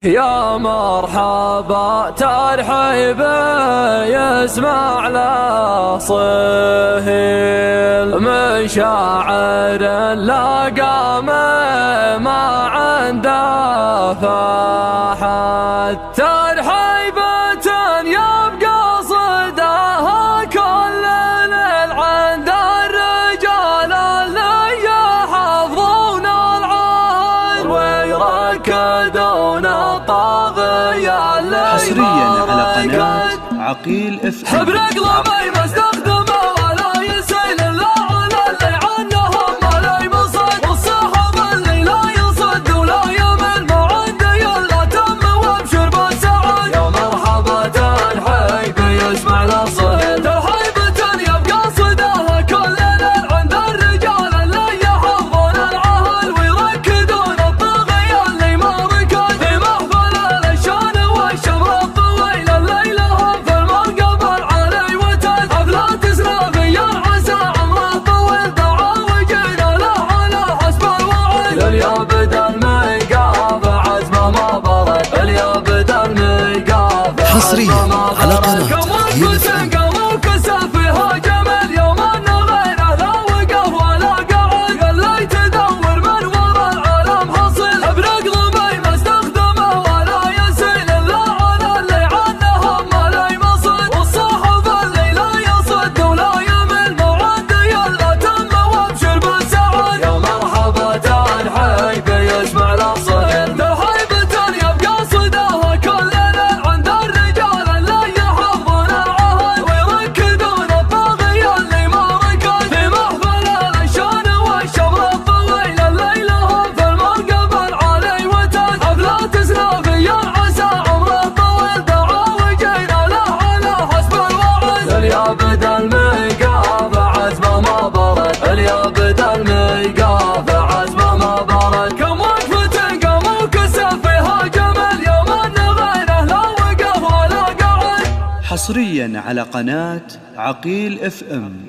يا مرحبا ترحيب يسمع له صهيل من شاعر لقى ما عنده فاحد ترحيبة يبقى صداها كل ليل عند الرجال اللي يحفظون العهد ويركدون الطاغية اللي حصريا على قناة عقيل اف ام. حبر قلبي ما استخدمه ولا يسيل الا على اللي عنهم ولا يمصد والصاحب اللي لا يصد ولا يمل ما عندي الا تم وابشر بالسعد. يا مرحبا ترحيب يسمع له صهيل ترحيبة يبقى صداها كل ليل عند الرجال اللي يحفظون العهد ويركدون الطاغية اللي ما ركض في محفل الاشان والشمر الطويل اللي لهم في المنقبل علي وتد حفلات اسرافية عسى عمره طويل دعا وجينا له على حسب الوعد. اليا بدا الميقاف عزمه ما برد اليا بدا الميقاف حصريا على قناة عقيل اف ام. قاموا كسف فيها جمل يوم انه غيره لا وقف ولا قعد اللي تدور من ورا العالم حصل ابرق ضمي ما استخدمه ولا يسيل الا على اللي عنهم ولا يمصد والصاحب اللي لا يصد ولا يمل ما عندي الا تم وابشر بالسعد. يا مرحبا ترحيب يسمع له صهيل ترحيبة يبقى صداها كل ليل عند الرجال اللي يحفظون العهد ويركدون الطاغية اللي ما ركض في محفل الاشان والشمر الطويل اللي لهم في المنقبل علي وتد حفلات اسرافية عسى عمره طويل دعا وجينا له على حسب الوعد. اليا بدا الميقاف عزمه ما برد اليا بدا الميقاف عزمه ما برد كم وقفة قاموا كسف فيها جمل يوم انه غيره لا وقف ولا قعد. حصريا على قناة عقيل اف ام.